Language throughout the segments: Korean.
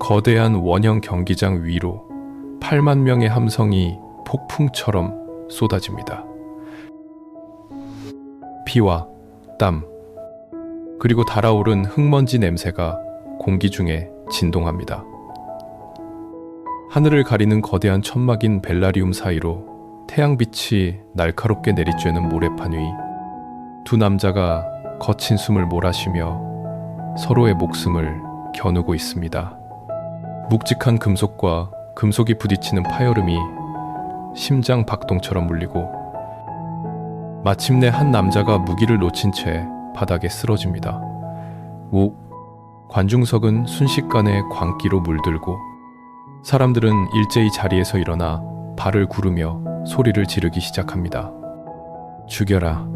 거대한 원형 경기장 위로 8만 명의 함성이 폭풍처럼 쏟아집니다. 피와 땀, 그리고 달아오른 흙먼지 냄새가 공기 중에 진동합니다. 하늘을 가리는 거대한 천막인 벨라리움 사이로 태양빛이 날카롭게 내리쬐는 모래판 위 두 남자가 거친 숨을 몰아쉬며 서로의 목숨을 겨누고 있습니다. 묵직한 금속과 금속이 부딪히는 파열음이 심장 박동처럼 울리고 마침내 한 남자가 무기를 놓친 채 바닥에 쓰러집니다. 관중석은 순식간에 광기로 물들고 사람들은 일제히 자리에서 일어나 발을 구르며 소리를 지르기 시작합니다. 죽여라.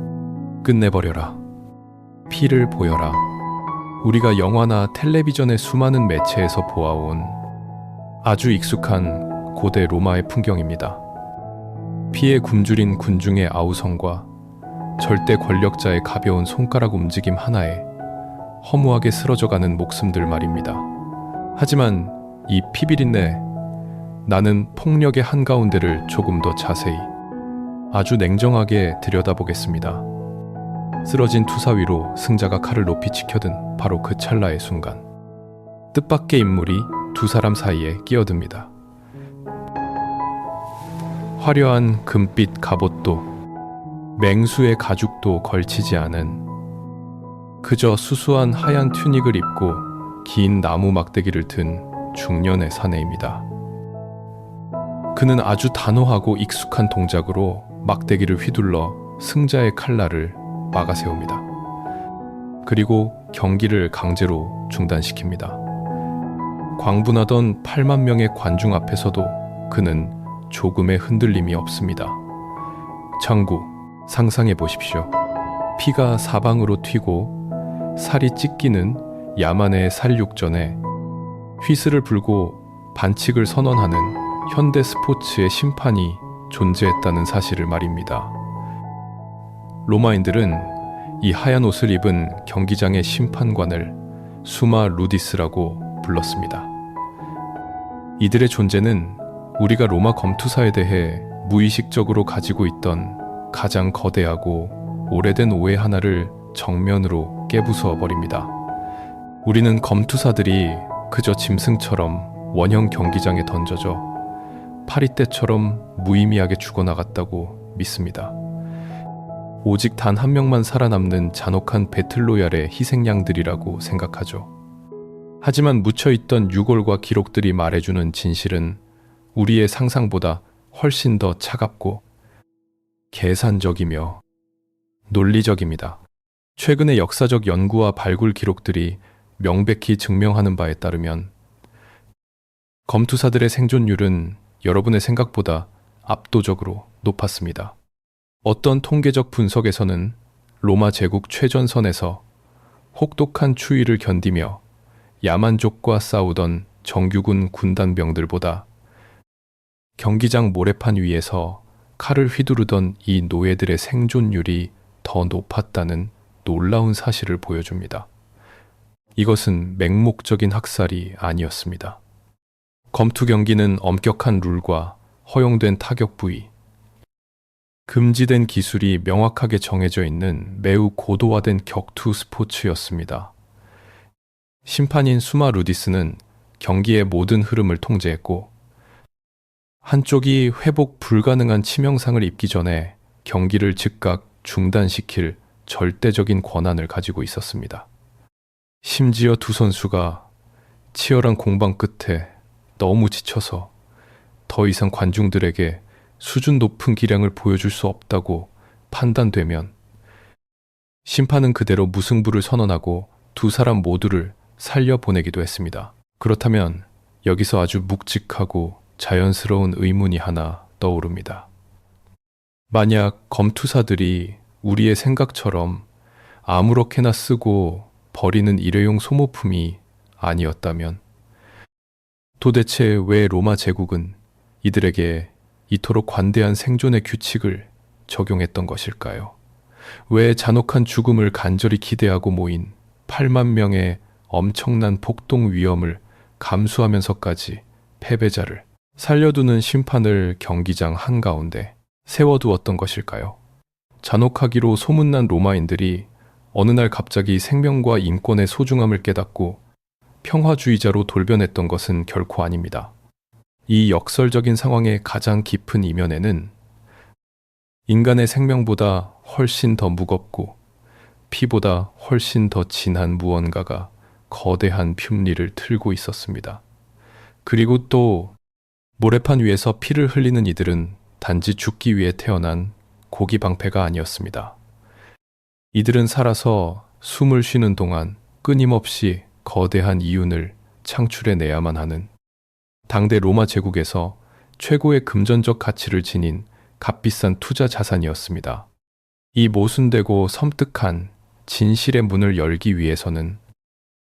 끝내버려라. 피를 보여라. 우리가 영화나 텔레비전의 수많은 매체에서 보아온 아주 익숙한 고대 로마의 풍경입니다. 피에 굶주린 군중의 아우성과 절대 권력자의 가벼운 손가락 움직임 하나에 허무하게 쓰러져가는 목숨들 말입니다. 하지만 이 피비린내, 나는 폭력의 한가운데를 조금 더 자세히, 아주 냉정하게 들여다보겠습니다. 쓰러진 투사 위로 승자가 칼을 높이 치켜든 바로 그 찰나의 순간, 뜻밖의 인물이 두 사람 사이에 끼어듭니다. 화려한 금빛 갑옷도 맹수의 가죽도 걸치지 않은 그저 수수한 하얀 튜닉을 입고 긴 나무 막대기를 든 중년의 사내입니다. 그는 아주 단호하고 익숙한 동작으로 막대기를 휘둘러 승자의 칼날을 막아세웁니다. 그리고 경기를 강제로 중단시킵니다. 광분하던 8만 명의 관중 앞에서도 그는 조금의 흔들림이 없습니다. 장구, 상상해 보십시오. 피가 사방으로 튀고 살이 찢기는 야만의 살육전에 휘슬을 불고 반칙을 선언하는 현대 스포츠의 심판이 존재했다는 사실을 말입니다. 로마인들은 이 하얀 옷을 입은 경기장의 심판관을 수마 루디스라고 불렀습니다. 이들의 존재는 우리가 로마 검투사에 대해 무의식적으로 가지고 있던 가장 거대하고 오래된 오해 하나를 정면으로 깨부수어 버립니다. 우리는 검투사들이 그저 짐승처럼 원형 경기장에 던져져 파리떼처럼 무의미하게 죽어나갔다고 믿습니다. 오직 단 한 명만 살아남는 잔혹한 배틀로얄의 희생양들이라고 생각하죠. 하지만 묻혀있던 유골과 기록들이 말해주는 진실은 우리의 상상보다 훨씬 더 차갑고 계산적이며 논리적입니다. 최근의 역사적 연구와 발굴 기록들이 명백히 증명하는 바에 따르면 검투사들의 생존율은 여러분의 생각보다 압도적으로 높았습니다. 어떤 통계적 분석에서는 로마 제국 최전선에서 혹독한 추위를 견디며 야만족과 싸우던 정규군 군단병들보다 경기장 모래판 위에서 칼을 휘두르던 이 노예들의 생존율이 더 높았다는 놀라운 사실을 보여줍니다. 이것은 맹목적인 학살이 아니었습니다. 검투 경기는 엄격한 룰과 허용된 타격 부위, 금지된 기술이 명확하게 정해져 있는 매우 고도화된 격투 스포츠였습니다. 심판인 수마 루디스는 경기의 모든 흐름을 통제했고 한쪽이 회복 불가능한 치명상을 입기 전에 경기를 즉각 중단시킬 절대적인 권한을 가지고 있었습니다. 심지어 두 선수가 치열한 공방 끝에 너무 지쳐서 더 이상 관중들에게 수준 높은 기량을 보여줄 수 없다고 판단되면 심판은 그대로 무승부를 선언하고 두 사람 모두를 살려보내기도 했습니다. 그렇다면 여기서 아주 묵직하고 자연스러운 의문이 하나 떠오릅니다. 만약 검투사들이 우리의 생각처럼 아무렇게나 쓰고 버리는 일회용 소모품이 아니었다면 도대체 왜 로마 제국은 이들에게 이토록 관대한 생존의 규칙을 적용했던 것일까요? 왜 잔혹한 죽음을 간절히 기대하고 모인 8만 명의 엄청난 폭동 위험을 감수하면서까지 패배자를 살려두는 심판을 경기장 한가운데 세워두었던 것일까요? 잔혹하기로 소문난 로마인들이 어느 날 갑자기 생명과 인권의 소중함을 깨닫고 평화주의자로 돌변했던 것은 결코 아닙니다. 이 역설적인 상황의 가장 깊은 이면에는 인간의 생명보다 훨씬 더 무겁고 피보다 훨씬 더 진한 무언가가 거대한 품리를 틀고 있었습니다. 그리고 또 모래판 위에서 피를 흘리는 이들은 단지 죽기 위해 태어난 고기방패가 아니었습니다. 이들은 살아서 숨을 쉬는 동안 끊임없이 거대한 이윤을 창출해내야만 하는 당대 로마 제국에서 최고의 금전적 가치를 지닌 값비싼 투자 자산이었습니다. 이 모순되고 섬뜩한 진실의 문을 열기 위해서는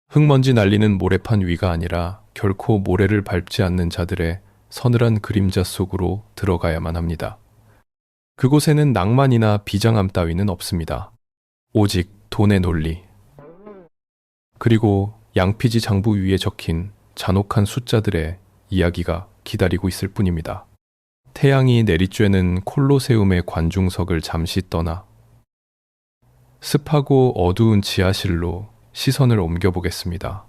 흙먼지 날리는 모래판 위가 아니라 결코 모래를 밟지 않는 자들의 서늘한 그림자 속으로 들어가야만 합니다. 그곳에는 낭만이나 비장함 따위는 없습니다. 오직 돈의 논리, 그리고 양피지 장부 위에 적힌 잔혹한 숫자들의 이야기가 기다리고 있을 뿐입니다. 태양이 내리쬐는 콜로세움의 관중석을 잠시 떠나 습하고 어두운 지하실로 시선을 옮겨보겠습니다.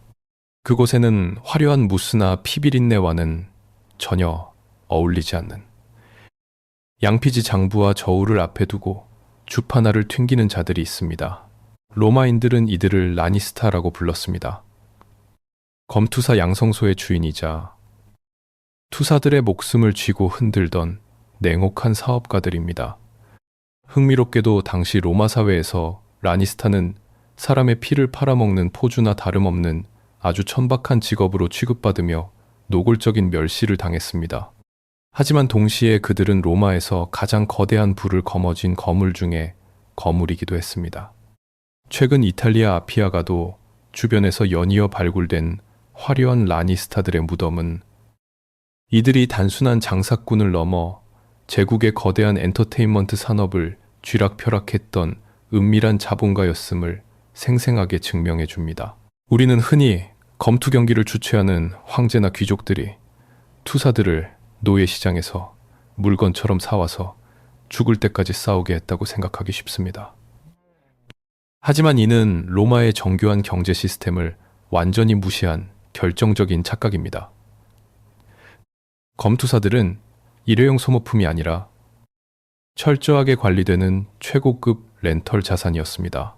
그곳에는 화려한 무스나 피비린내와는 전혀 어울리지 않는 양피지 장부와 저울을 앞에 두고 주파나를 튕기는 자들이 있습니다. 로마인들은 이들을 라니스타라고 불렀습니다. 검투사 양성소의 주인이자 투사들의 목숨을 쥐고 흔들던 냉혹한 사업가들입니다. 흥미롭게도 당시 로마 사회에서 라니스타는 사람의 피를 팔아먹는 포주나 다름없는 아주 천박한 직업으로 취급받으며 노골적인 멸시를 당했습니다. 하지만 동시에 그들은 로마에서 가장 거대한 부를 거머쥔 거물 중에 거물이기도 했습니다. 최근 이탈리아 아피아가도 주변에서 연이어 발굴된 화려한 라니스타들의 무덤은 이들이 단순한 장사꾼을 넘어 제국의 거대한 엔터테인먼트 산업을 쥐락펴락했던 은밀한 자본가였음을 생생하게 증명해 줍니다. 우리는 흔히 검투 경기를 주최하는 황제나 귀족들이 투사들을 노예 시장에서 물건처럼 사와서 죽을 때까지 싸우게 했다고 생각하기 쉽습니다. 하지만 이는 로마의 정교한 경제 시스템을 완전히 무시한 결정적인 착각입니다. 검투사들은 일회용 소모품이 아니라 철저하게 관리되는 최고급 렌털 자산이었습니다.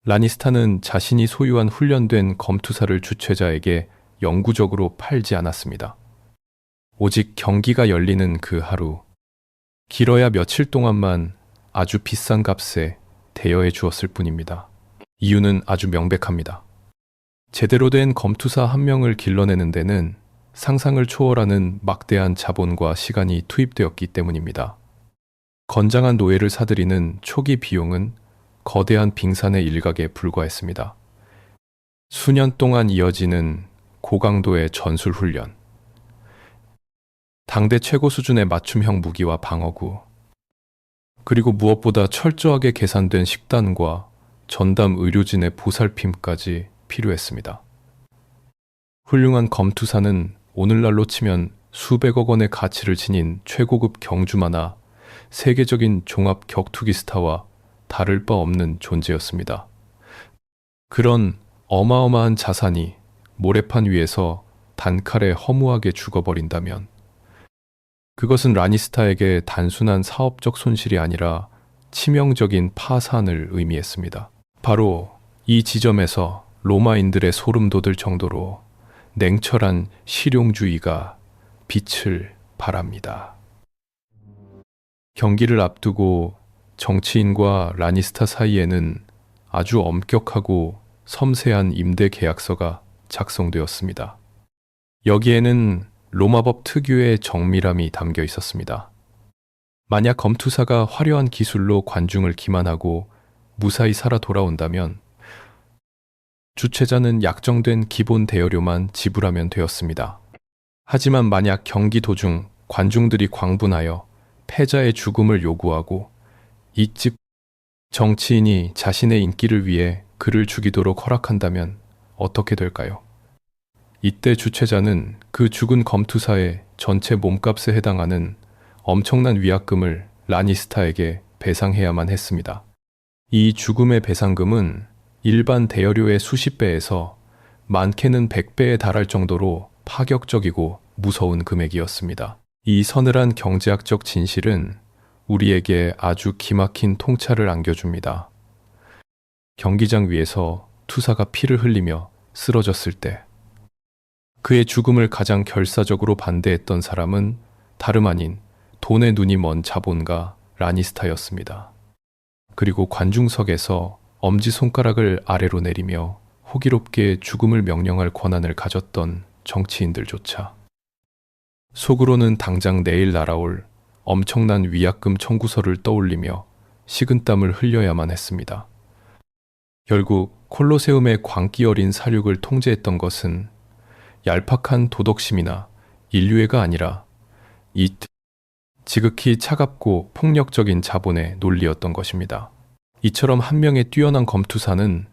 라니스타는 자신이 소유한 훈련된 검투사를 주최자에게 영구적으로 팔지 않았습니다. 오직 경기가 열리는 그 하루, 길어야 며칠 동안만 아주 비싼 값에 대여해 주었을 뿐입니다. 이유는 아주 명백합니다. 제대로 된 검투사 한 명을 길러내는 데는 상상을 초월하는 막대한 자본과 시간이 투입되었기 때문입니다. 건장한 노예를 사들이는 초기 비용은 거대한 빙산의 일각에 불과했습니다. 수년 동안 이어지는 고강도의 전술 훈련, 당대 최고 수준의 맞춤형 무기와 방어구, 그리고 무엇보다 철저하게 계산된 식단과 전담 의료진의 보살핌까지 필요했습니다. 훌륭한 검투사는 오늘날로 치면 수백억 원의 가치를 지닌 최고급 경주마나 세계적인 종합 격투기 스타와 다를 바 없는 존재였습니다. 그런 어마어마한 자산이 모래판 위에서 단칼에 허무하게 죽어버린다면 그것은 라니스타에게 단순한 사업적 손실이 아니라 치명적인 파산을 의미했습니다. 바로 이 지점에서 로마인들의 소름 돋을 정도로 냉철한 실용주의가 빛을 발합니다. 경기를 앞두고 정치인과 라니스타 사이에는 아주 엄격하고 섬세한 임대 계약서가 작성되었습니다. 여기에는 로마법 특유의 정밀함이 담겨 있었습니다. 만약 검투사가 화려한 기술로 관중을 기만하고 무사히 살아 돌아온다면 주최자는 약정된 기본 대여료만 지불하면 되었습니다. 하지만 만약 경기 도중 관중들이 광분하여 패자의 죽음을 요구하고 이집 정치인이 자신의 인기를 위해 그를 죽이도록 허락한다면 어떻게 될까요? 이때 주최자는 그 죽은 검투사의 전체 몸값에 해당하는 엄청난 위약금을 라니스타에게 배상해야만 했습니다. 이 죽음의 배상금은 일반 대여료의 수십 배에서 많게는 100배에 달할 정도로 파격적이고 무서운 금액이었습니다. 이 서늘한 경제학적 진실은 우리에게 아주 기막힌 통찰을 안겨줍니다. 경기장 위에서 투사가 피를 흘리며 쓰러졌을 때 그의 죽음을 가장 결사적으로 반대했던 사람은 다름 아닌 돈에 눈이 먼 자본가 라니스타였습니다. 그리고 관중석에서 엄지손가락을 아래로 내리며 호기롭게 죽음을 명령할 권한을 가졌던 정치인들조차 속으로는 당장 내일 날아올 엄청난 위약금 청구서를 떠올리며 식은땀을 흘려야만 했습니다. 결국 콜로세움의 광기 어린 사륙을 통제했던 것은 얄팍한 도덕심이나 인류애가 아니라 이 지극히 차갑고 폭력적인 자본의 논리였던 것입니다. 이처럼 한 명의 뛰어난 검투사는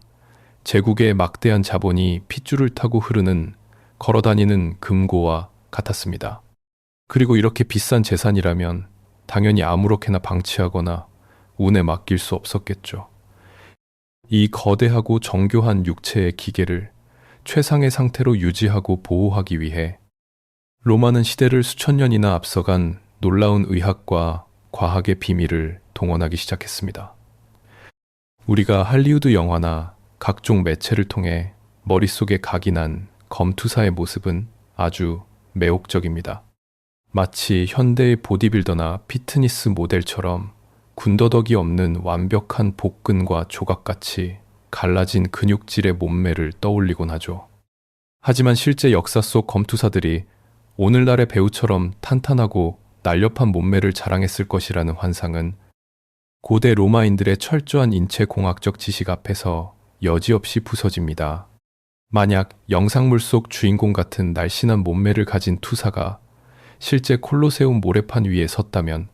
제국의 막대한 자본이 핏줄을 타고 흐르는 걸어다니는 금고와 같았습니다. 그리고 이렇게 비싼 재산이라면 당연히 아무렇게나 방치하거나 운에 맡길 수 없었겠죠. 이 거대하고 정교한 육체의 기계를 최상의 상태로 유지하고 보호하기 위해 로마는 시대를 수천 년이나 앞서간 놀라운 의학과 과학의 비밀을 동원하기 시작했습니다. 우리가 할리우드 영화나 각종 매체를 통해 머릿속에 각인한 검투사의 모습은 아주 매혹적입니다. 마치 현대의 보디빌더나 피트니스 모델처럼 군더더기 없는 완벽한 복근과 조각같이 갈라진 근육질의 몸매를 떠올리곤 하죠. 하지만 실제 역사 속 검투사들이 오늘날의 배우처럼 탄탄하고 날렵한 몸매를 자랑했을 것이라는 환상은 고대 로마인들의 철저한 인체공학적 지식 앞에서 여지없이 부서집니다. 만약 영상물 속 주인공 같은 날씬한 몸매를 가진 투사가 실제 콜로세움 모래판 위에 섰다면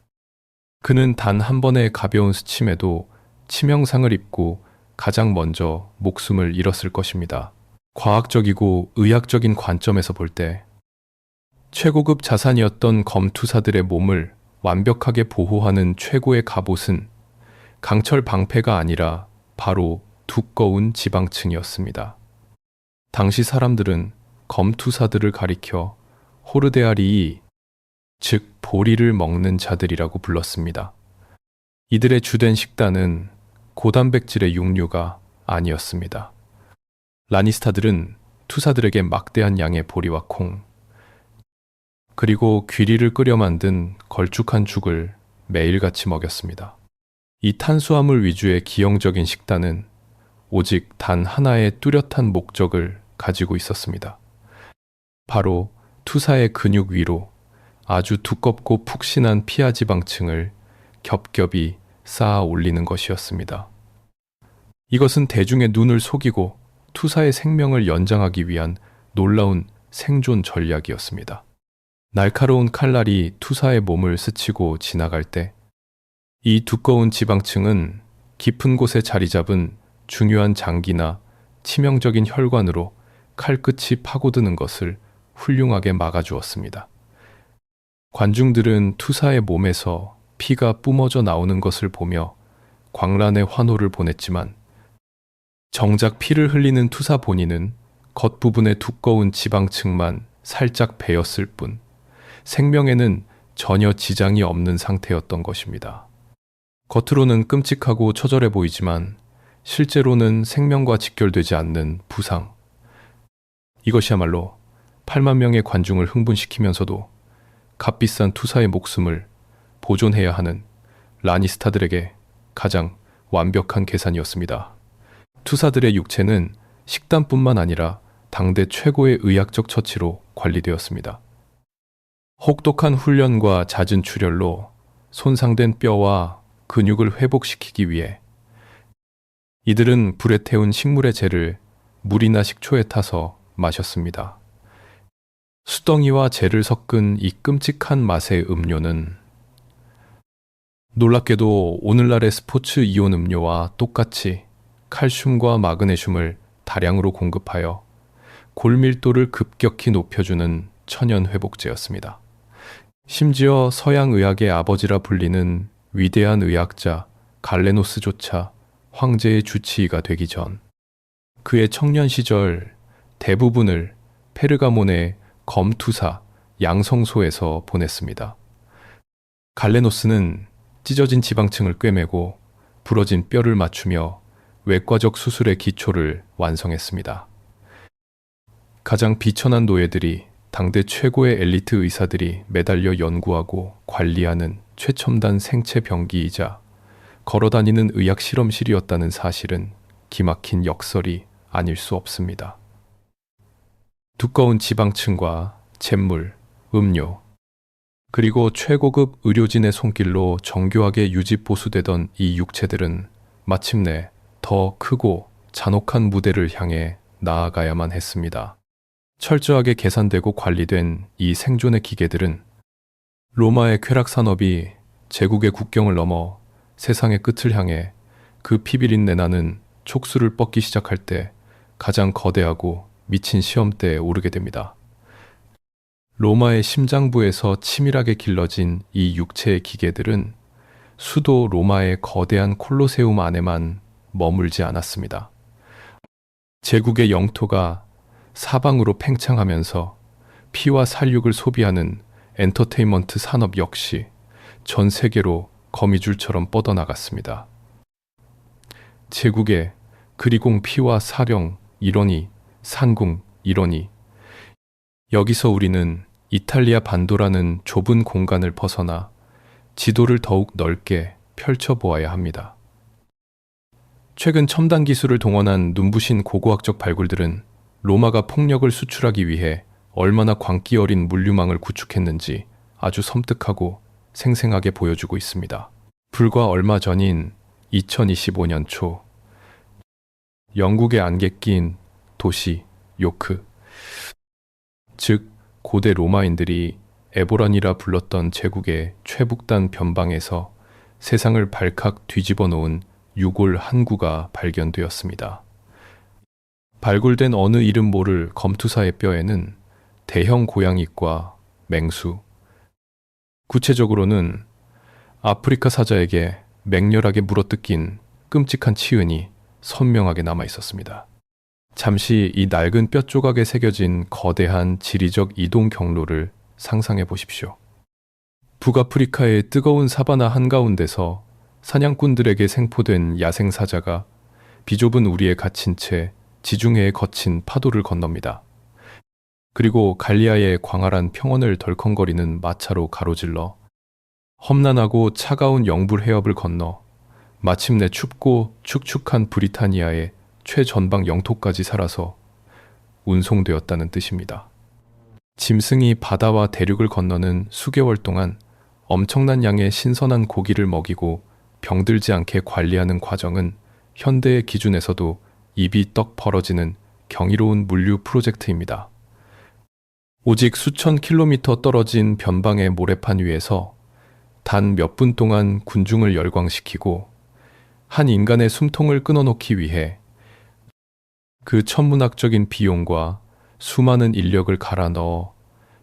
그는 단 한 번의 가벼운 스침에도 치명상을 입고 가장 먼저 목숨을 잃었을 것입니다. 과학적이고 의학적인 관점에서 볼 때 최고급 자산이었던 검투사들의 몸을 완벽하게 보호하는 최고의 갑옷은 강철 방패가 아니라 바로 두꺼운 지방층이었습니다. 당시 사람들은 검투사들을 가리켜 호르데아리이, 즉 보리를 먹는 자들이라고 불렀습니다. 이들의 주된 식단은 고단백질의 육류가 아니었습니다. 라니스타들은 투사들에게 막대한 양의 보리와 콩, 그리고 귀리를 끓여 만든 걸쭉한 죽을 매일같이 먹였습니다. 이 탄수화물 위주의 기형적인 식단은 오직 단 하나의 뚜렷한 목적을 가지고 있었습니다. 바로 투사의 근육 위로 아주 두껍고 푹신한 피하 지방층을 겹겹이 쌓아 올리는 것이었습니다. 이것은 대중의 눈을 속이고 투사의 생명을 연장하기 위한 놀라운 생존 전략이었습니다. 날카로운 칼날이 투사의 몸을 스치고 지나갈 때 이 두꺼운 지방층은 깊은 곳에 자리 잡은 중요한 장기나 치명적인 혈관으로 칼끝이 파고드는 것을 훌륭하게 막아주었습니다. 관중들은 투사의 몸에서 피가 뿜어져 나오는 것을 보며 광란의 환호를 보냈지만 정작 피를 흘리는 투사 본인은 겉부분의 두꺼운 지방층만 살짝 베었을 뿐 생명에는 전혀 지장이 없는 상태였던 것입니다. 겉으로는 끔찍하고 처절해 보이지만 실제로는 생명과 직결되지 않는 부상. 이것이야말로 8만 명의 관중을 흥분시키면서도 값비싼 투사의 목숨을 보존해야 하는 라니스타들에게 가장 완벽한 계산이었습니다. 투사들의 육체는 식단뿐만 아니라 당대 최고의 의학적 처치로 관리되었습니다. 혹독한 훈련과 잦은 출혈로 손상된 뼈와 근육을 회복시키기 위해 이들은 불에 태운 식물의 젤을 물이나 식초에 타서 마셨습니다. 수덩이와 젤을 섞은 이 끔찍한 맛의 음료는 놀랍게도 오늘날의 스포츠 이온 음료와 똑같이 칼슘과 마그네슘을 다량으로 공급하여 골밀도를 급격히 높여주는 천연 회복제였습니다. 심지어 서양 의학의 아버지라 불리는 위대한 의학자 갈레노스조차 황제의 주치의가 되기 전 그의 청년 시절 대부분을 페르가몬의 검투사 양성소에서 보냈습니다. 갈레노스는 찢어진 지방층을 꿰매고 부러진 뼈를 맞추며 외과적 수술의 기초를 완성했습니다. 가장 비천한 노예들이 당대 최고의 엘리트 의사들이 매달려 연구하고 관리하는 최첨단 생체 병기이자 걸어다니는 의학 실험실이었다는 사실은 기막힌 역설이 아닐 수 없습니다. 두꺼운 지방층과 잿물, 음료, 그리고 최고급 의료진의 손길로 정교하게 유지 보수되던 이 육체들은 마침내 더 크고 잔혹한 무대를 향해 나아가야만 했습니다. 철저하게 계산되고 관리된 이 생존의 기계들은 로마의 쾌락 산업이 제국의 국경을 넘어 세상의 끝을 향해 그 피비린내 나는 촉수를 뻗기 시작할 때 가장 거대하고 미친 시험대에 오르게 됩니다. 로마의 심장부에서 치밀하게 길러진 이 육체의 기계들은 수도 로마의 거대한 콜로세움 안에만 머물지 않았습니다. 제국의 영토가 사방으로 팽창하면서 피와 살육을 소비하는 엔터테인먼트 산업 역시 전 세계로 거미줄처럼 뻗어나갔습니다. 제국의 그리공 피와 사령 이러니 상궁 이러니 여기서 우리는 이탈리아 반도라는 좁은 공간을 벗어나 지도를 더욱 넓게 펼쳐보아야 합니다. 최근 첨단 기술을 동원한 눈부신 고고학적 발굴들은 로마가 폭력을 수출하기 위해 얼마나 광기 어린 물류망을 구축했는지 아주 섬뜩하고 생생하게 보여주고 있습니다. 불과 얼마 전인 2025년 초, 영국의 안개 낀 도시 요크, 즉 고대 로마인들이 에보란이라 불렀던 제국의 최북단 변방에서 세상을 발칵 뒤집어 놓은 유골 한 구가 발견되었습니다. 발굴된 어느 이름 모를 검투사의 뼈에는 대형 고양이과 맹수, 구체적으로는 아프리카 사자에게 맹렬하게 물어뜯긴 끔찍한 치흔이 선명하게 남아 있었습니다. 잠시 이 낡은 뼈 조각에 새겨진 거대한 지리적 이동 경로를 상상해 보십시오. 북아프리카의 뜨거운 사바나 한가운데서 사냥꾼들에게 생포된 야생 사자가 비좁은 우리에 갇힌 채 지중해에 거친 파도를 건넙니다. 그리고 갈리아의 광활한 평원을 덜컹거리는 마차로 가로질러 험난하고 차가운 영불 해협을 건너 마침내 춥고 축축한 브리타니아의 최전방 영토까지 살아서 운송되었다는 뜻입니다. 짐승이 바다와 대륙을 건너는 수개월 동안 엄청난 양의 신선한 고기를 먹이고 병들지 않게 관리하는 과정은 현대의 기준에서도 입이 떡 벌어지는 경이로운 물류 프로젝트입니다. 오직 수천 킬로미터 떨어진 변방의 모래판 위에서 단 몇 분 동안 군중을 열광시키고 한 인간의 숨통을 끊어놓기 위해 그 천문학적인 비용과 수많은 인력을 갈아 넣어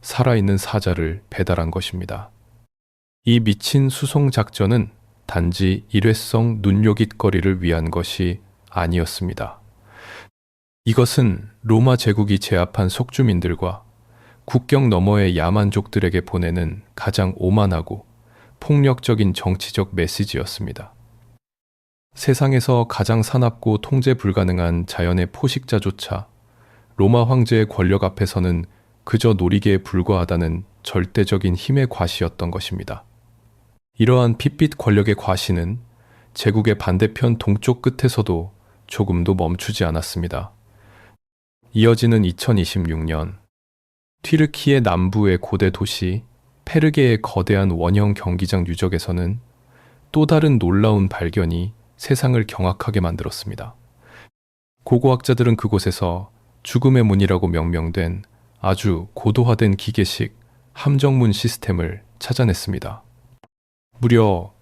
살아있는 사자를 배달한 것입니다. 이 미친 수송 작전은 단지 일회성 눈요깃거리를 위한 것이 아니었습니다. 이것은 로마 제국이 제압한 속주민들과 국경 너머의 야만족들에게 보내는 가장 오만하고 폭력적인 정치적 메시지였습니다. 세상에서 가장 사납고 통제 불가능한 자연의 포식자조차 로마 황제의 권력 앞에서는 그저 놀이개에 불과하다는 절대적인 힘의 과시였던 것입니다. 이러한 핏빛 권력의 과시는 제국의 반대편 동쪽 끝에서도 조금도 멈추지 않았습니다. 이어지는 2026년, 튀르키예 남부의 고대 도시 페르게의 거대한 원형 경기장 유적에서는 또 다른 놀라운 발견이 세상을 경악하게 만들었습니다. 고고학자들은 그곳에서 죽음의 문이라고 명명된 아주 고도화된 기계식 함정문 시스템을 찾아냈습니다. 무려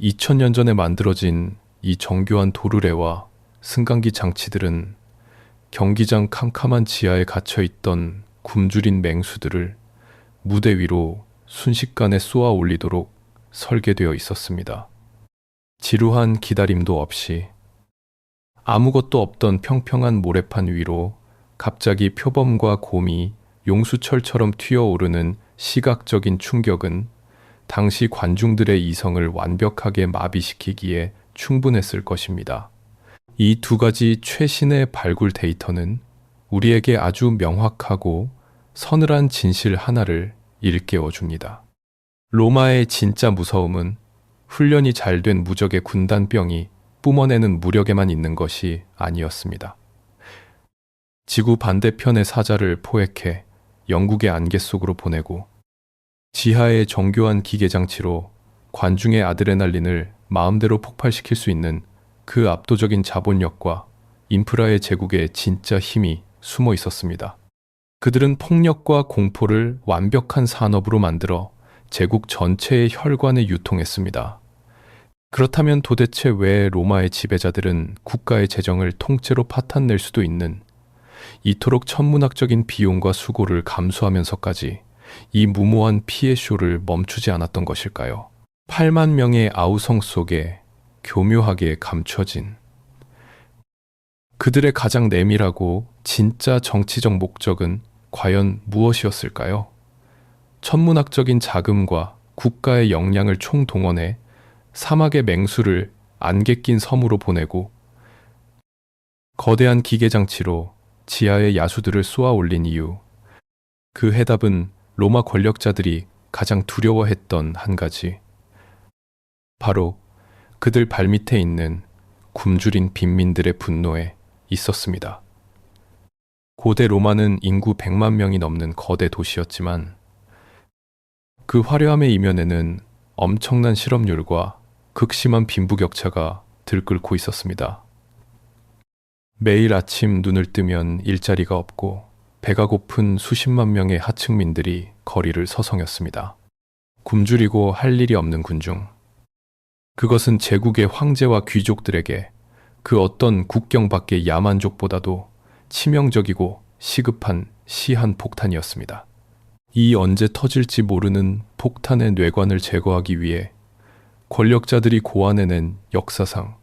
2000년 전에 만들어진 이 정교한 도르래와 승강기 장치들은 경기장 캄캄한 지하에 갇혀있던 굶주린 맹수들을 무대 위로 순식간에 쏘아 올리도록 설계되어 있었습니다. 지루한 기다림도 없이 아무것도 없던 평평한 모래판 위로 갑자기 표범과 곰이 용수철처럼 튀어오르는 시각적인 충격은 당시 관중들의 이성을 완벽하게 마비시키기에 충분했을 것입니다. 이 두 가지 최신의 발굴 데이터는 우리에게 아주 명확하고 서늘한 진실 하나를 일깨워 줍니다. 로마의 진짜 무서움은 훈련이 잘 된 무적의 군단병이 뿜어내는 무력에만 있는 것이 아니었습니다. 지구 반대편의 사자를 포획해 영국의 안개 속으로 보내고 지하의 정교한 기계장치로 관중의 아드레날린을 마음대로 폭발시킬 수 있는 그 압도적인 자본력과 인프라의 제국에 진짜 힘이 숨어 있었습니다. 그들은 폭력과 공포를 완벽한 산업으로 만들어 제국 전체의 혈관에 유통했습니다. 그렇다면 도대체 왜 로마의 지배자들은 국가의 재정을 통째로 파탄낼 수도 있는 이토록 천문학적인 비용과 수고를 감수하면서까지 이 무모한 피해쇼를 멈추지 않았던 것일까요? 8만 명의 아우성 속에 교묘하게 감춰진 그들의 가장 내밀하고 진짜 정치적 목적은 과연 무엇이었을까요? 천문학적인 자금과 국가의 역량을 총동원해 사막의 맹수를 안개 낀 섬으로 보내고 거대한 기계장치로 지하의 야수들을 쏘아 올린 이유, 그 해답은 로마 권력자들이 가장 두려워했던 한 가지, 바로 그들 발밑에 있는 굶주린 빈민들의 분노에 있었습니다. 고대 로마는 인구 100만 명이 넘는 거대 도시였지만 그 화려함의 이면에는 엄청난 실업률과 극심한 빈부격차가 들끓고 있었습니다. 매일 아침 눈을 뜨면 일자리가 없고 배가 고픈 수십만 명의 하층민들이 거리를 서성였습니다. 굶주리고 할 일이 없는 군중. 그것은 제국의 황제와 귀족들에게 그 어떤 국경 밖의 야만족보다도 치명적이고 시급한 시한 폭탄이었습니다. 이 언제 터질지 모르는 폭탄의 뇌관을 제거하기 위해 권력자들이 고안해낸 역사상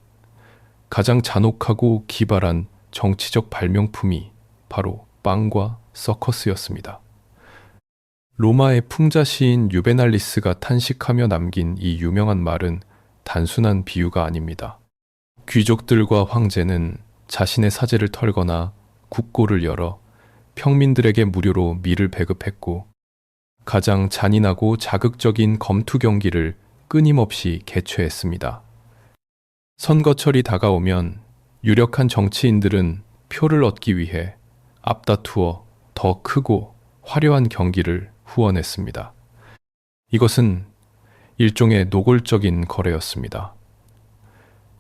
가장 잔혹하고 기발한 정치적 발명품이 바로 빵과 서커스였습니다. 로마의 풍자 시인 유베날리스가 탄식하며 남긴 이 유명한 말은 단순한 비유가 아닙니다. 귀족들과 황제는 자신의 사제를 털거나 국고를 열어 평민들에게 무료로 밀을 배급했고 가장 잔인하고 자극적인 검투 경기를 끊임없이 개최했습니다. 선거철이 다가오면 유력한 정치인들은 표를 얻기 위해 앞다투어 더 크고 화려한 경기를 후원했습니다. 이것은 일종의 노골적인 거래였습니다.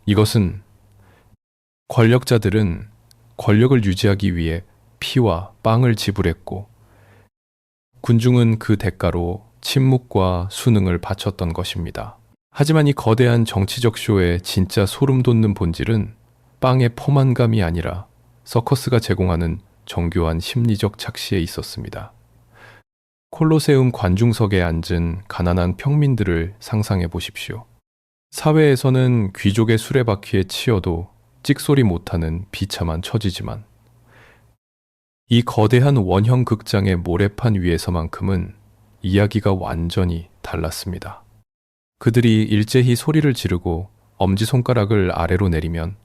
이것은 권력자들은 권력을 유지하기 위해 피와 빵을 지불했고 군중은 그 대가로 침묵과 수능을 바쳤던 것입니다. 하지만 이 거대한 정치적 쇼의 진짜 소름 돋는 본질은 빵의 포만감이 아니라 서커스가 제공하는 정교한 심리적 착시에 있었습니다. 콜로세움 관중석에 앉은 가난한 평민들을 상상해 보십시오. 사회에서는 귀족의 수레바퀴에 치여도 찍소리 못하는 비참한 처지지만 이 거대한 원형 극장의 모래판 위에서만큼은 이야기가 완전히 달랐습니다. 그들이 일제히 소리를 지르고 엄지손가락을 아래로 내리면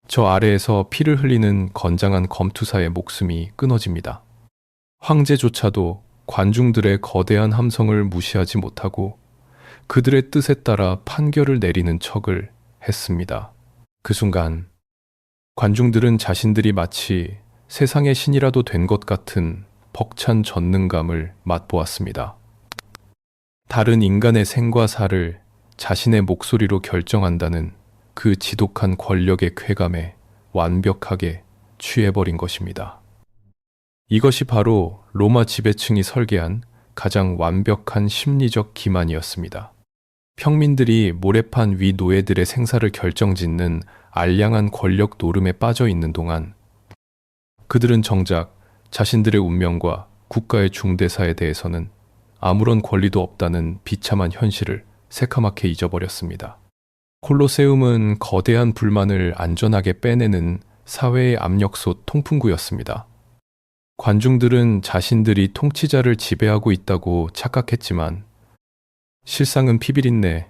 저 아래에서 피를 흘리는 건장한 검투사의 목숨이 끊어집니다. 황제조차도 관중들의 거대한 함성을 무시하지 못하고 그들의 뜻에 따라 판결을 내리는 척을 했습니다. 그 순간 관중들은 자신들이 마치 세상의 신이라도 된 것 같은 벅찬 전능감을 맛보았습니다. 다른 인간의 생과 사를 자신의 목소리로 결정한다는 그 지독한 권력의 쾌감에 완벽하게 취해버린 것입니다. 이것이 바로 로마 지배층이 설계한 가장 완벽한 심리적 기만이었습니다. 평민들이 모래판 위 노예들의 생사를 결정짓는 알량한 권력 노름에 빠져 있는 동안 그들은 정작 자신들의 운명과 국가의 중대사에 대해서는 아무런 권리도 없다는 비참한 현실을 새카맣게 잊어버렸습니다. 콜로세움은 거대한 불만을 안전하게 빼내는 사회의 압력솥 통풍구였습니다. 관중들은 자신들이 통치자를 지배하고 있다고 착각했지만 실상은 피비린내,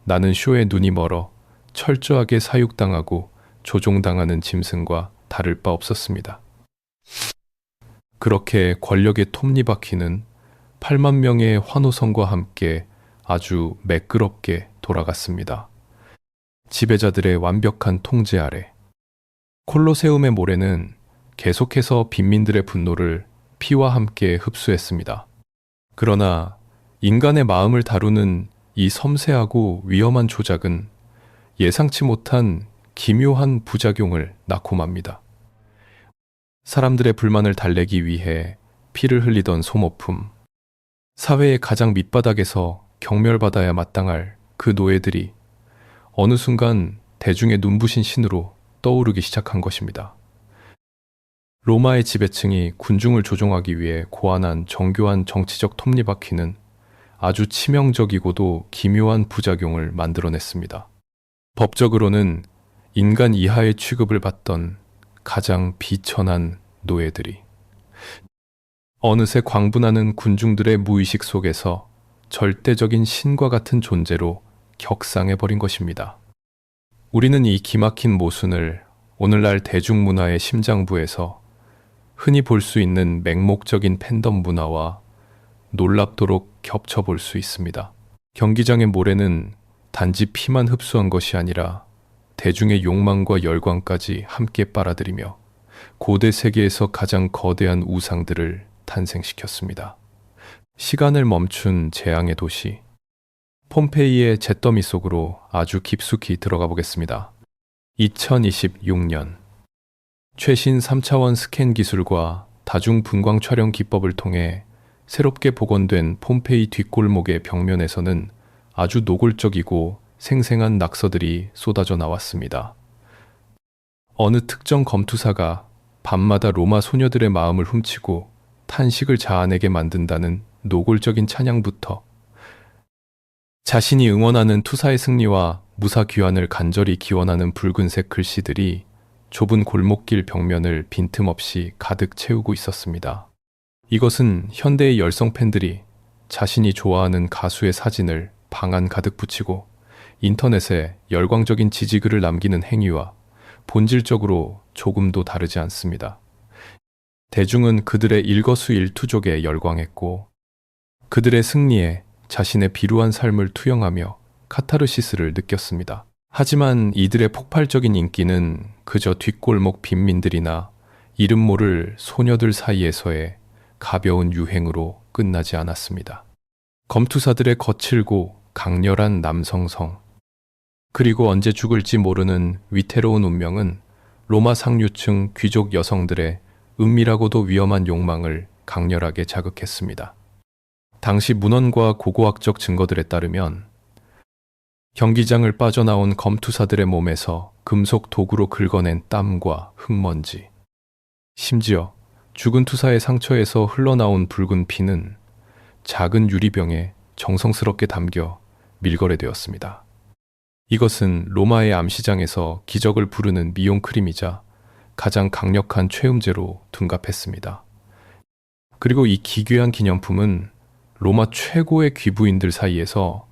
나는 쇼에 눈이 멀어 철저하게 사육당하고 조종당하는 짐승과 다를 바 없었습니다. 그렇게 권력의 톱니바퀴는 8만 명의 환호성과 함께 아주 매끄럽게 돌아갔습니다. 지배자들의 완벽한 통제 아래 콜로세움의 모래는 계속해서 빈민들의 분노를 피와 함께 흡수했습니다. 그러나 인간의 마음을 다루는 이 섬세하고 위험한 조작은 예상치 못한 기묘한 부작용을 낳고 맙니다. 사람들의 불만을 달래기 위해 피를 흘리던 소모품, 사회의 가장 밑바닥에서 경멸받아야 마땅할 그 노예들이 어느 순간 대중의 눈부신 신으로 떠오르기 시작한 것입니다. 로마의 지배층이 군중을 조종하기 위해 고안한 정교한 정치적 톱니바퀴는 아주 치명적이고도 기묘한 부작용을 만들어냈습니다. 법적으로는 인간 이하의 취급을 받던 가장 비천한 노예들이 어느새 광분하는 군중들의 무의식 속에서 절대적인 신과 같은 존재로 격상해버린 것입니다. 우리는 이 기막힌 모순을 오늘날 대중문화의 심장부에서 흔히 볼 수 있는 맹목적인 팬덤 문화와 놀랍도록 겹쳐볼 수 있습니다. 경기장의 모래는 단지 피만 흡수한 것이 아니라 대중의 욕망과 열광까지 함께 빨아들이며 고대 세계에서 가장 거대한 우상들을 탄생시켰습니다. 시간을 멈춘 재앙의 도시 폼페이의 잿더미 속으로 아주 깊숙이 들어가 보겠습니다. 2026년 최신 3차원 스캔 기술과 다중 분광 촬영 기법을 통해 새롭게 복원된 폼페이 뒷골목의 벽면에서는 아주 노골적이고 생생한 낙서들이 쏟아져 나왔습니다. 어느 특정 검투사가 밤마다 로마 소녀들의 마음을 훔치고 탄식을 자아내게 만든다는 노골적인 찬양부터 자신이 응원하는 투사의 승리와 무사 귀환을 간절히 기원하는 붉은색 글씨들이 좁은 골목길 벽면을 빈틈없이 가득 채우고 있었습니다. 이것은 현대의 열성 팬들이 자신이 좋아하는 가수의 사진을 방 안 가득 붙이고 인터넷에 열광적인 지지글을 남기는 행위와 본질적으로 조금도 다르지 않습니다. 대중은 그들의 일거수일투족에 열광했고 그들의 승리에 자신의 비루한 삶을 투영하며 카타르시스를 느꼈습니다. 하지만 이들의 폭발적인 인기는 그저 뒷골목 빈민들이나 이름 모를 소녀들 사이에서의 가벼운 유행으로 끝나지 않았습니다. 검투사들의 거칠고 강렬한 남성성, 그리고 언제 죽을지 모르는 위태로운 운명은 로마 상류층 귀족 여성들의 은밀하고도 위험한 욕망을 강렬하게 자극했습니다. 당시 문헌과 고고학적 증거들에 따르면 경기장을 빠져나온 검투사들의 몸에서 금속 도구로 긁어낸 땀과 흙먼지, 심지어 죽은 투사의 상처에서 흘러나온 붉은 피는 작은 유리병에 정성스럽게 담겨 밀거래되었습니다. 이것은 로마의 암시장에서 기적을 부르는 미용 크림이자 가장 강력한 최음제로 둔갑했습니다. 그리고 이 기괴한 기념품은 로마 최고의 귀부인들 사이에서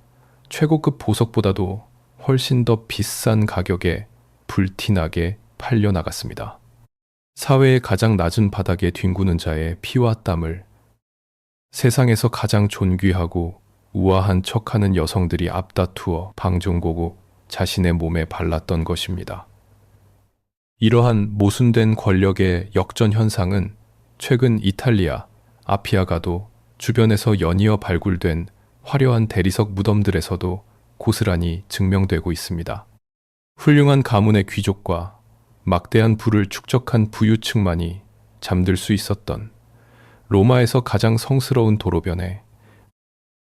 최고급 보석보다도 훨씬 더 비싼 가격에 불티나게 팔려나갔습니다. 사회의 가장 낮은 바닥에 뒹구는 자의 피와 땀을 세상에서 가장 존귀하고 우아한 척하는 여성들이 앞다투어 방종고고 자신의 몸에 발랐던 것입니다. 이러한 모순된 권력의 역전 현상은 최근 이탈리아, 아피아가도 주변에서 연이어 발굴된 화려한 대리석 무덤들에서도 고스란히 증명되고 있습니다. 훌륭한 가문의 귀족과 막대한 부를 축적한 부유층만이 잠들 수 있었던 로마에서 가장 성스러운 도로변에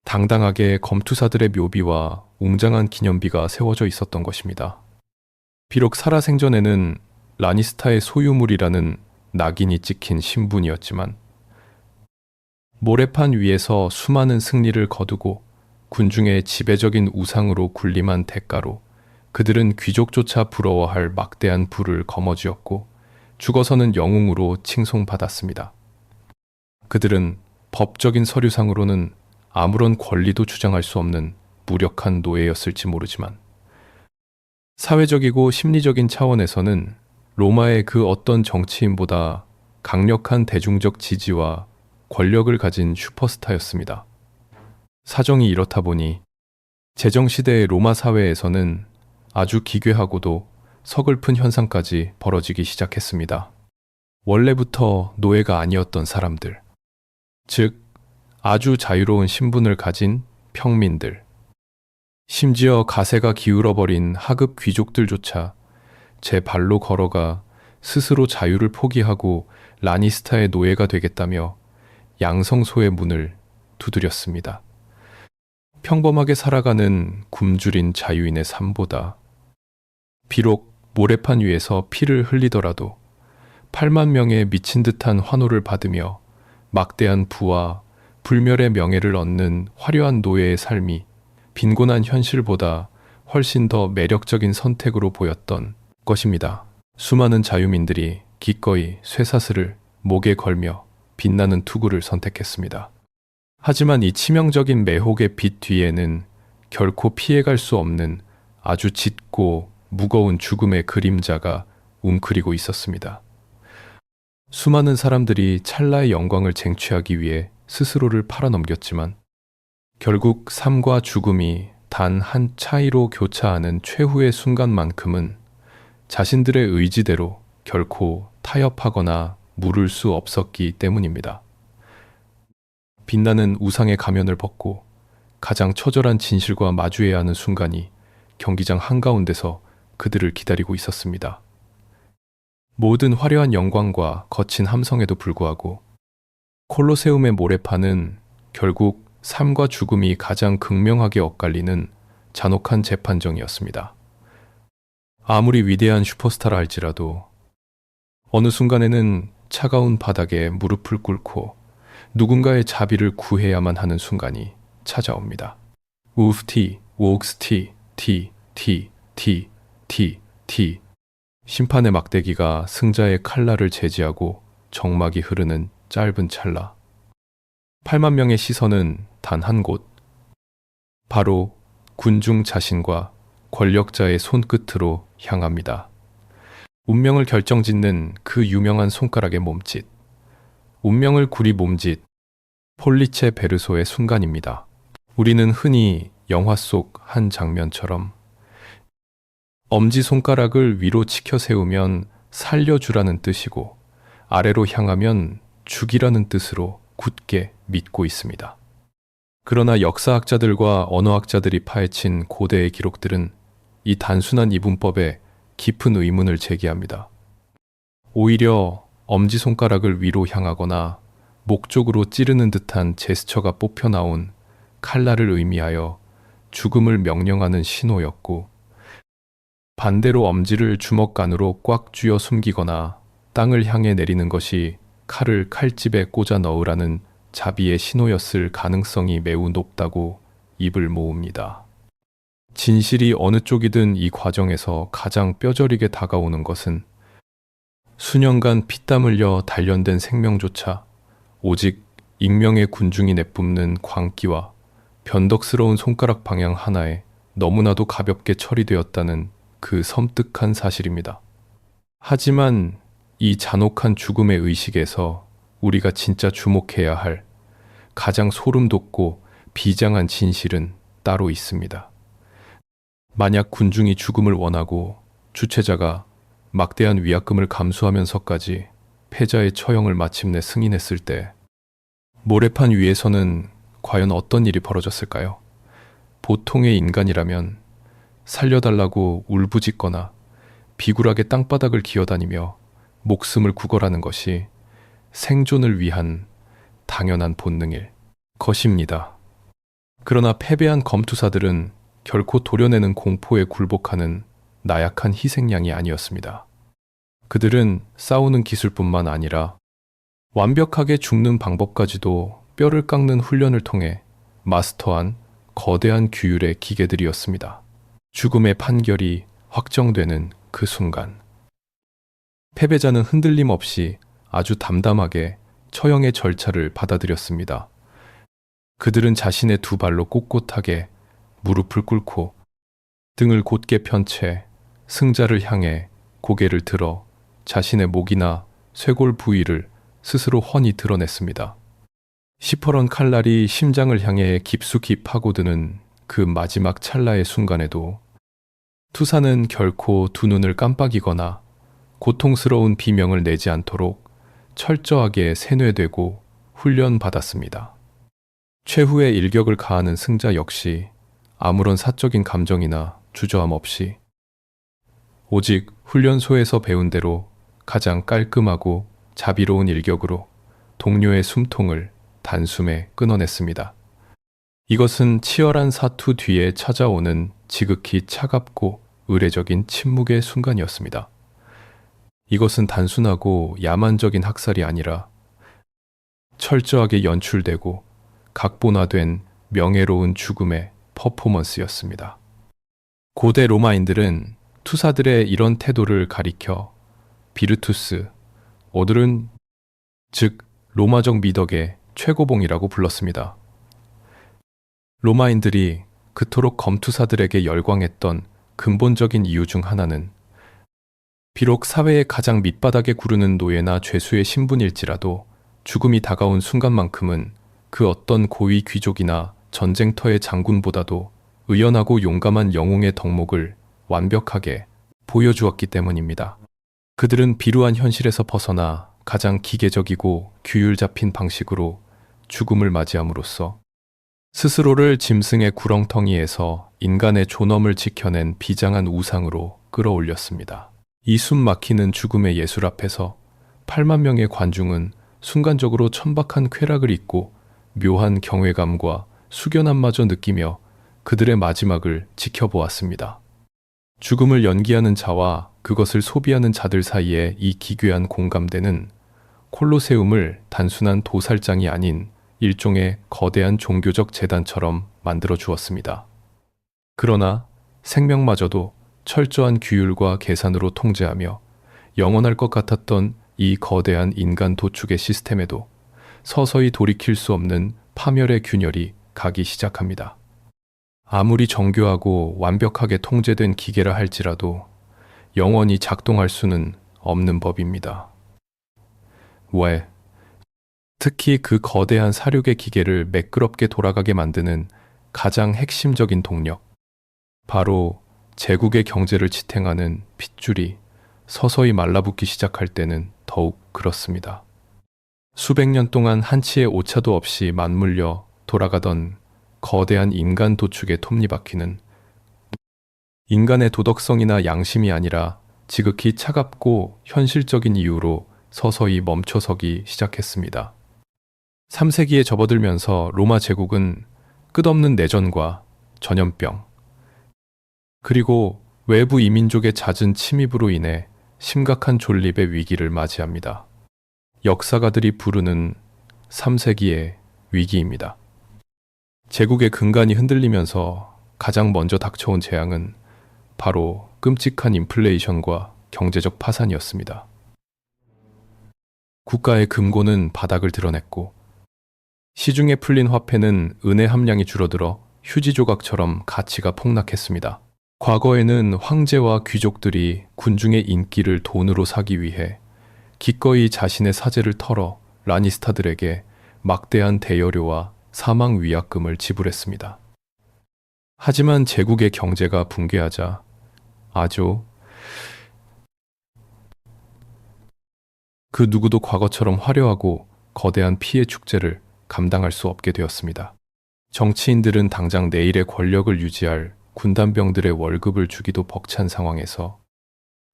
당당하게 검투사들의 묘비와 웅장한 기념비가 세워져 있었던 것입니다. 비록 살아생전에는 라니스타의 소유물이라는 낙인이 찍힌 신분이었지만 모래판 위에서 수많은 승리를 거두고 군중의 지배적인 우상으로 군림한 대가로 그들은 귀족조차 부러워할 막대한 부를 거머쥐었고 죽어서는 영웅으로 칭송받았습니다. 그들은 법적인 서류상으로는 아무런 권리도 주장할 수 없는 무력한 노예였을지 모르지만 사회적이고 심리적인 차원에서는 로마의 그 어떤 정치인보다 강력한 대중적 지지와 권력을 가진 슈퍼스타였습니다. 사정이 이렇다 보니 제정시대의 로마 사회에서는 아주 기괴하고도 서글픈 현상까지 벌어지기 시작했습니다. 원래부터 노예가 아니었던 사람들, 즉 아주 자유로운 신분을 가진 평민들, 심지어 가세가 기울어버린 하급 귀족들조차 제 발로 걸어가 스스로 자유를 포기하고 라니스타의 노예가 되겠다며 양성소의 문을 두드렸습니다. 평범하게 살아가는 굶주린 자유인의 삶보다 비록 모래판 위에서 피를 흘리더라도 8만 명의 미친 듯한 환호를 받으며 막대한 부와 불멸의 명예를 얻는 화려한 노예의 삶이 빈곤한 현실보다 훨씬 더 매력적인 선택으로 보였던 것입니다. 수많은 자유민들이 기꺼이 쇠사슬을 목에 걸며 빛나는 투구를 선택했습니다. 하지만 이 치명적인 매혹의 빛 뒤에는 결코 피해갈 수 없는 아주 짙고 무거운 죽음의 그림자가 웅크리고 있었습니다. 수많은 사람들이 찰나의 영광을 쟁취하기 위해 스스로를 팔아넘겼지만 결국 삶과 죽음이 단 한 차이로 교차하는 최후의 순간만큼은 자신들의 의지대로 결코 타협하거나 물을 수 없었기 때문입니다. 빛나는 우상의 가면을 벗고 가장 처절한 진실과 마주해야 하는 순간이 경기장 한가운데서 그들을 기다리고 있었습니다. 모든 화려한 영광과 거친 함성에도 불구하고 콜로세움의 모래판은 결국 삶과 죽음이 가장 극명하게 엇갈리는 잔혹한 재판정이었습니다. 아무리 위대한 슈퍼스타라 할지라도 어느 순간에는 차가운 바닥에 무릎을 꿇고 누군가의 자비를 구해야만 하는 순간이 찾아옵니다. 우프티, 옥스티, 티, 티, 티, 티, 티. 심판의 막대기가 승자의 칼날을 제지하고 정막이 흐르는 짧은 찰나. 8만 명의 시선은 단 한 곳, 바로 군중 자신과 권력자의 손끝으로 향합니다. 운명을 결정짓는 그 유명한 손가락의 몸짓, 운명을 구리 몸짓, 폴리체 베르소의 순간입니다. 우리는 흔히 영화 속 한 장면처럼 엄지손가락을 위로 치켜 세우면 살려주라는 뜻이고 아래로 향하면 죽이라는 뜻으로 굳게 믿고 있습니다. 그러나 역사학자들과 언어학자들이 파헤친 고대의 기록들은 이 단순한 이분법에 깊은 의문을 제기합니다. 오히려 엄지손가락을 위로 향하거나 목 쪽으로 찌르는 듯한 제스처가 뽑혀 나온 칼날을 의미하여 죽음을 명령하는 신호였고, 반대로 엄지를 주먹 안으로 꽉 쥐어 숨기거나 땅을 향해 내리는 것이 칼을 칼집에 꽂아 넣으라는 자비의 신호였을 가능성이 매우 높다고 입을 모읍니다. 진실이 어느 쪽이든 이 과정에서 가장 뼈저리게 다가오는 것은 수년간 피땀 흘려 단련된 생명조차 오직 익명의 군중이 내뿜는 광기와 변덕스러운 손가락 방향 하나에 너무나도 가볍게 처리되었다는 그 섬뜩한 사실입니다. 하지만 이 잔혹한 죽음의 의식에서 우리가 진짜 주목해야 할 가장 소름 돋고 비장한 진실은 따로 있습니다. 만약 군중이 죽음을 원하고 주체자가 막대한 위약금을 감수하면서까지 패자의 처형을 마침내 승인했을 때 모래판 위에서는 과연 어떤 일이 벌어졌을까요? 보통의 인간이라면 살려달라고 울부짖거나 비굴하게 땅바닥을 기어다니며 목숨을 구걸하는 것이 생존을 위한 당연한 본능일 것입니다. 그러나 패배한 검투사들은 결코 도려내는 공포에 굴복하는 나약한 희생양이 아니었습니다. 그들은 싸우는 기술뿐만 아니라 완벽하게 죽는 방법까지도 뼈를 깎는 훈련을 통해 마스터한 거대한 규율의 기계들이었습니다. 죽음의 판결이 확정되는 그 순간, 패배자는 흔들림 없이 아주 담담하게 처형의 절차를 받아들였습니다. 그들은 자신의 두 발로 꼿꼿하게 무릎을 꿇고 등을 곧게 편 채 승자를 향해 고개를 들어 자신의 목이나 쇄골 부위를 스스로 훤히 드러냈습니다. 시퍼런 칼날이 심장을 향해 깊숙이 파고드는 그 마지막 찰나의 순간에도 투사는 결코 두 눈을 깜빡이거나 고통스러운 비명을 내지 않도록 철저하게 세뇌되고 훈련받았습니다. 최후의 일격을 가하는 승자 역시 아무런 사적인 감정이나 주저함 없이 오직 훈련소에서 배운 대로 가장 깔끔하고 자비로운 일격으로 동료의 숨통을 단숨에 끊어냈습니다. 이것은 치열한 사투 뒤에 찾아오는 지극히 차갑고 의례적인 침묵의 순간이었습니다. 이것은 단순하고 야만적인 학살이 아니라 철저하게 연출되고 각본화된 명예로운 죽음의 퍼포먼스였습니다. 고대 로마인들은 투사들의 이런 태도를 가리켜 비르투스, 오들은 즉 로마적 미덕의 최고봉이라고 불렀습니다. 로마인들이 그토록 검투사들에게 열광했던 근본적인 이유 중 하나는 비록 사회의 가장 밑바닥에 구르는 노예나 죄수의 신분일지라도 죽음이 다가온 순간만큼은 그 어떤 고위 귀족이나 전쟁터의 장군보다도 의연하고 용감한 영웅의 덕목을 완벽하게 보여주었기 때문입니다. 그들은 비루한 현실에서 벗어나 가장 기계적이고 규율 잡힌 방식으로 죽음을 맞이함으로써 스스로를 짐승의 구렁텅이에서 인간의 존엄을 지켜낸 비장한 우상으로 끌어올렸습니다. 이 숨 막히는 죽음의 예술 앞에서 8만 명의 관중은 순간적으로 천박한 쾌락을 잊고 묘한 경외감과 숙연함마저 느끼며 그들의 마지막을 지켜보았습니다. 죽음을 연기하는 자와 그것을 소비하는 자들 사이에 이 기괴한 공감대는 콜로세움을 단순한 도살장이 아닌 일종의 거대한 종교적 재단처럼 만들어 주었습니다. 그러나 생명마저도 철저한 규율과 계산으로 통제하며 영원할 것 같았던 이 거대한 인간 도축의 시스템에도 서서히 돌이킬 수 없는 파멸의 균열이 가기 시작합니다. 아무리 정교하고 완벽하게 통제된 기계라 할지라도 영원히 작동할 수는 없는 법입니다. 왜? 특히 그 거대한 사륙의 기계를 매끄럽게 돌아가게 만드는 가장 핵심적인 동력, 바로 제국의 경제를 지탱하는 핏줄이 서서히 말라붙기 시작할 때는 더욱 그렇습니다. 수백 년 동안 한치의 오차도 없이 맞물려 돌아가던 거대한 인간 도축의 톱니바퀴는 인간의 도덕성이나 양심이 아니라 지극히 차갑고 현실적인 이유로 서서히 멈춰서기 시작했습니다. 3세기에 접어들면서 로마 제국은 끝없는 내전과 전염병, 그리고 외부 이민족의 잦은 침입으로 인해 심각한 존립의 위기를 맞이합니다. 역사가들이 부르는 3세기의 위기입니다. 제국의 근간이 흔들리면서 가장 먼저 닥쳐온 재앙은 바로 끔찍한 인플레이션과 경제적 파산이었습니다. 국가의 금고는 바닥을 드러냈고 시중에 풀린 화폐는 은의 함량이 줄어들어 휴지 조각처럼 가치가 폭락했습니다. 과거에는 황제와 귀족들이 군중의 인기를 돈으로 사기 위해 기꺼이 자신의 사제를 털어 라니스타들에게 막대한 대여료와 사망 위약금을 지불했습니다. 하지만 제국의 경제가 붕괴하자 아조 그 누구도 과거처럼 화려하고 거대한 피해 축제를 감당할 수 없게 되었습니다. 정치인들은 당장 내일의 권력을 유지할 군단병들의 월급을 주기도 벅찬 상황에서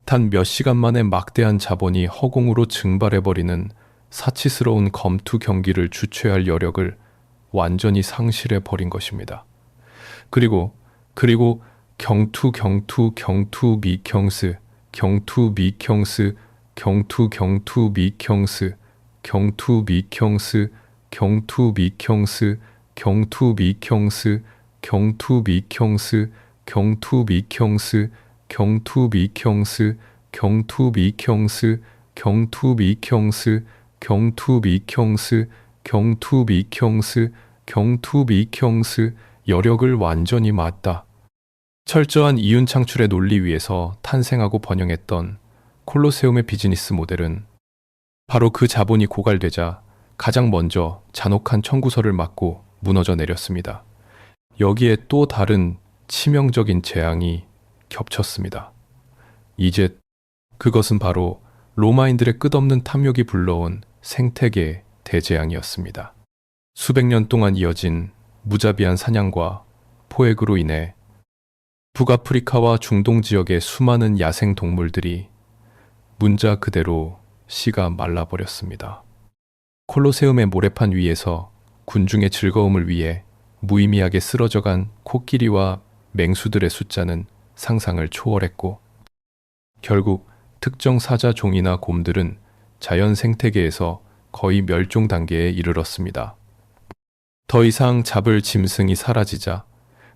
단 몇 시간 만에 막대한 자본이 허공으로 증발해버리는 사치스러운 검투 경기를 주최할 여력을 완전히 상실해버린 것입니다. 그리고 경투 미경스 경투 경투 미경스 경투 미경스 경투 미경스 경투 미경스 경투 미경스 경투 미경스 경투 미경스 경투 미경스 경투 미경스 경투 미경스 경투 미경스 경투 미경스 여력을 완전히 맞다. 철저한 이윤 창출의 논리 위에서 탄생하고 번영했던 콜로세움의 비즈니스 모델은 바로 그 자본이 고갈되자 가장 먼저 잔혹한 청구서를 맞고 무너져 내렸습니다. 여기에 또 다른 치명적인 재앙이 겹쳤습니다. 이제 그것은 바로 로마인들의 끝없는 탐욕이 불러온 생태계 대재앙이었습니다. 수백 년 동안 이어진 무자비한 사냥과 포획으로 인해 북아프리카와 중동 지역의 수많은 야생 동물들이 문자 그대로 씨가 말라버렸습니다. 콜로세움의 모래판 위에서 군중의 즐거움을 위해 무의미하게 쓰러져간 코끼리와 맹수들의 숫자는 상상을 초월했고 결국 특정 사자 종이나 곰들은 자연 생태계에서 거의 멸종 단계에 이르렀습니다. 더 이상 잡을 짐승이 사라지자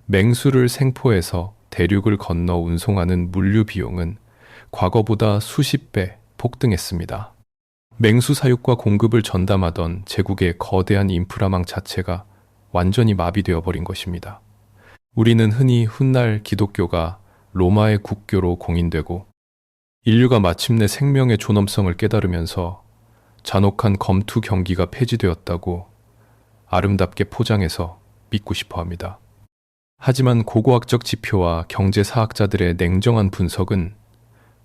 맹수를 생포해서 대륙을 건너 운송하는 물류 비용은 과거보다 수십 배 폭등했습니다. 맹수 사육과 공급을 전담하던 제국의 거대한 인프라망 자체가 완전히 마비되어 버린 것입니다. 우리는 흔히 훗날 기독교가 로마의 국교로 공인되고 인류가 마침내 생명의 존엄성을 깨달으면서 잔혹한 검투 경기가 폐지되었다고 아름답게 포장해서 믿고 싶어 합니다. 하지만 고고학적 지표와 경제사학자들의 냉정한 분석은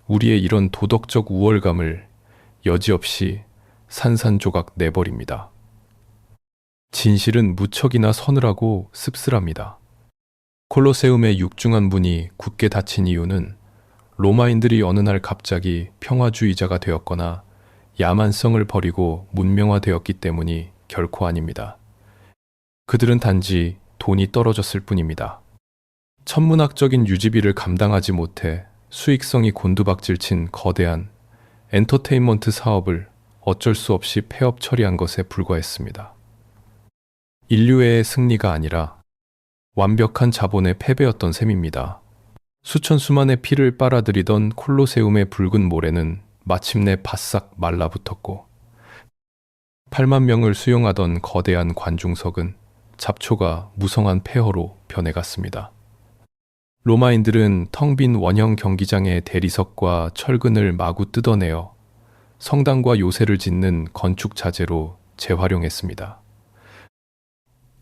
우리의 이런 도덕적 우월감을 여지없이 산산조각 내버립니다. 진실은 무척이나 서늘하고 씁쓸합니다. 콜로세움의 육중한 문이 굳게 닫힌 이유는 로마인들이 어느 날 갑자기 평화주의자가 되었거나 야만성을 버리고 문명화되었기 때문이 결코 아닙니다. 그들은 단지 돈이 떨어졌을 뿐입니다. 천문학적인 유지비를 감당하지 못해 수익성이 곤두박질친 거대한 엔터테인먼트 사업을 어쩔 수 없이 폐업 처리한 것에 불과했습니다. 인류의 승리가 아니라 완벽한 자본의 패배였던 셈입니다. 수천 수만의 피를 빨아들이던 콜로세움의 붉은 모래는 마침내 바싹 말라붙었고 8만 명을 수용하던 거대한 관중석은 잡초가 무성한 폐허로 변해갔습니다. 로마인들은 텅 빈 원형 경기장의 대리석과 철근을 마구 뜯어내어 성당과 요새를 짓는 건축 자재로 재활용했습니다.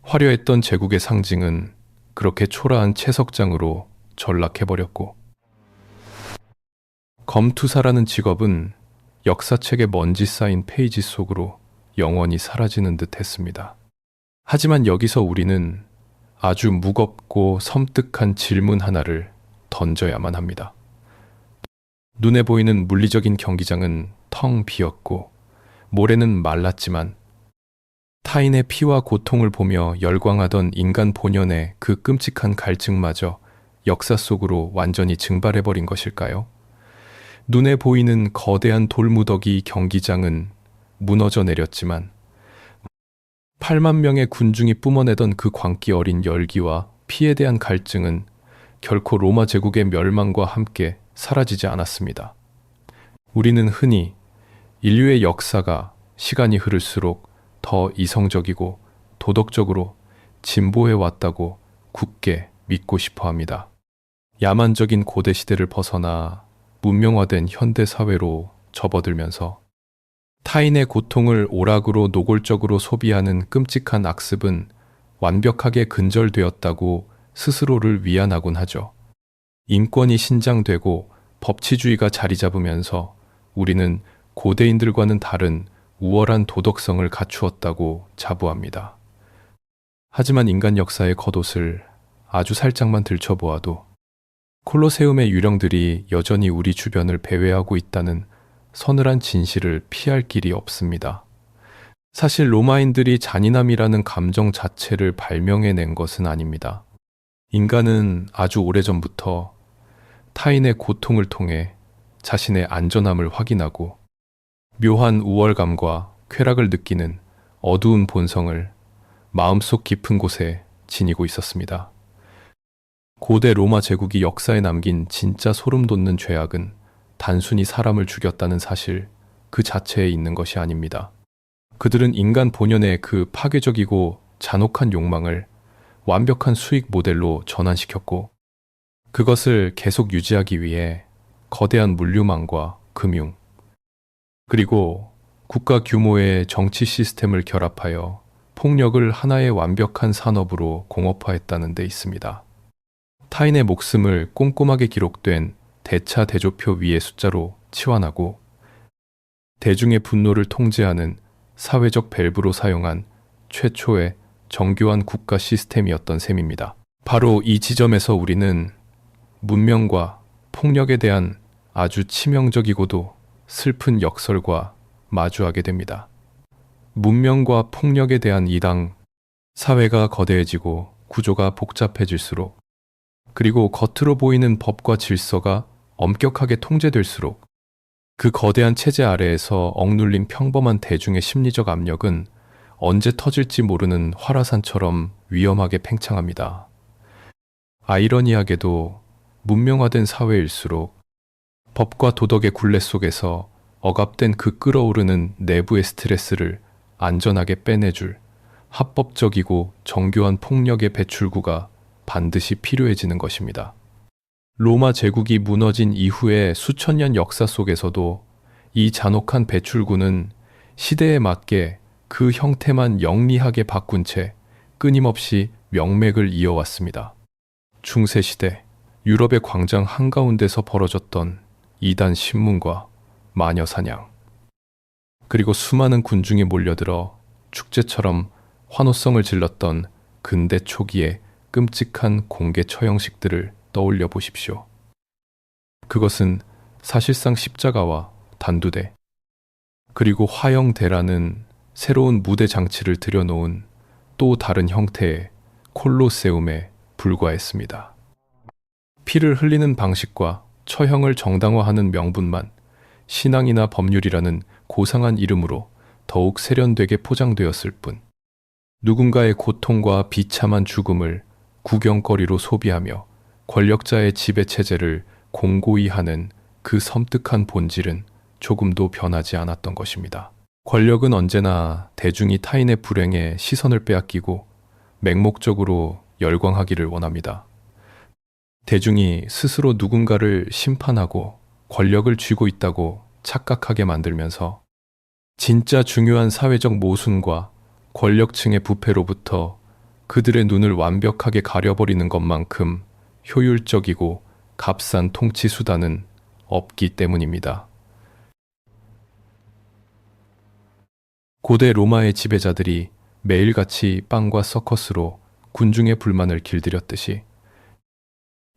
화려했던 제국의 상징은 그렇게 초라한 채석장으로 전락해버렸고 검투사라는 직업은 역사책에 먼지 쌓인 페이지 속으로 영원히 사라지는 듯 했습니다. 하지만 여기서 우리는 아주 무겁고 섬뜩한 질문 하나를 던져야만 합니다. 눈에 보이는 물리적인 경기장은 텅 비었고 모래는 말랐지만 타인의 피와 고통을 보며 열광하던 인간 본연의 그 끔찍한 갈증마저 역사 속으로 완전히 증발해버린 것일까요? 눈에 보이는 거대한 돌무더기 경기장은 무너져 내렸지만 8만 명의 군중이 뿜어내던 그 광기 어린 열기와 피에 대한 갈증은 결코 로마 제국의 멸망과 함께 사라지지 않았습니다. 우리는 흔히 인류의 역사가 시간이 흐를수록 더 이성적이고 도덕적으로 진보해 왔다고 굳게 믿고 싶어 합니다. 야만적인 고대 시대를 벗어나 문명화된 현대 사회로 접어들면서 타인의 고통을 오락으로 노골적으로 소비하는 끔찍한 악습은 완벽하게 근절되었다고 스스로를 위안하곤 하죠. 인권이 신장되고 법치주의가 자리 잡으면서 우리는 고대인들과는 다른 우월한 도덕성을 갖추었다고 자부합니다. 하지만 인간 역사의 겉옷을 아주 살짝만 들춰보아도 콜로세움의 유령들이 여전히 우리 주변을 배회하고 있다는 서늘한 진실을 피할 길이 없습니다. 사실 로마인들이 잔인함이라는 감정 자체를 발명해낸 것은 아닙니다. 인간은 아주 오래전부터 타인의 고통을 통해 자신의 안전함을 확인하고 묘한 우월감과 쾌락을 느끼는 어두운 본성을 마음속 깊은 곳에 지니고 있었습니다. 고대 로마 제국이 역사에 남긴 진짜 소름 돋는 죄악은 단순히 사람을 죽였다는 사실 그 자체에 있는 것이 아닙니다. 그들은 인간 본연의 그 파괴적이고 잔혹한 욕망을 완벽한 수익 모델로 전환시켰고, 그것을 계속 유지하기 위해 거대한 물류망과 금융, 그리고 국가 규모의 정치 시스템을 결합하여 폭력을 하나의 완벽한 산업으로 공업화했다는 데 있습니다. 타인의 목숨을 꼼꼼하게 기록된 대차 대조표 위의 숫자로 치환하고 대중의 분노를 통제하는 사회적 밸브로 사용한 최초의 정교한 국가 시스템이었던 셈입니다. 바로 이 지점에서 우리는 문명과 폭력에 대한 아주 치명적이고도 슬픈 역설과 마주하게 됩니다. 문명과 폭력에 대한 이당, 사회가 거대해지고 구조가 복잡해질수록, 그리고 겉으로 보이는 법과 질서가 엄격하게 통제될수록 그 거대한 체제 아래에서 억눌린 평범한 대중의 심리적 압력은 언제 터질지 모르는 활화산처럼 위험하게 팽창합니다. 아이러니하게도 문명화된 사회일수록 법과 도덕의 굴레 속에서 억압된 그 끓어오르는 내부의 스트레스를 안전하게 빼내줄 합법적이고 정교한 폭력의 배출구가 반드시 필요해지는 것입니다. 로마 제국이 무너진 이후의 수천 년 역사 속에서도 이 잔혹한 배출구는 시대에 맞게 그 형태만 영리하게 바꾼 채 끊임없이 명맥을 이어왔습니다. 중세시대 유럽의 광장 한가운데서 벌어졌던 이단 신문과 마녀 사냥, 그리고 수많은 군중이 몰려들어 축제처럼 환호성을 질렀던 근대 초기의 끔찍한 공개 처형식들을 떠올려 보십시오. 그것은 사실상 십자가와 단두대, 그리고 화형대라는 새로운 무대 장치를 들여놓은 또 다른 형태의 콜로세움에 불과했습니다. 피를 흘리는 방식과 처형을 정당화하는 명분만 신앙이나 법률이라는 고상한 이름으로 더욱 세련되게 포장되었을 뿐, 누군가의 고통과 비참한 죽음을 구경거리로 소비하며 권력자의 지배체제를 공고히 하는 그 섬뜩한 본질은 조금도 변하지 않았던 것입니다. 권력은 언제나 대중이 타인의 불행에 시선을 빼앗기고 맹목적으로 열광하기를 원합니다. 대중이 스스로 누군가를 심판하고 권력을 쥐고 있다고 착각하게 만들면서 진짜 중요한 사회적 모순과 권력층의 부패로부터 그들의 눈을 완벽하게 가려버리는 것만큼 효율적이고 값싼 통치 수단은 없기 때문입니다. 고대 로마의 지배자들이 매일같이 빵과 서커스로 군중의 불만을 길들였듯이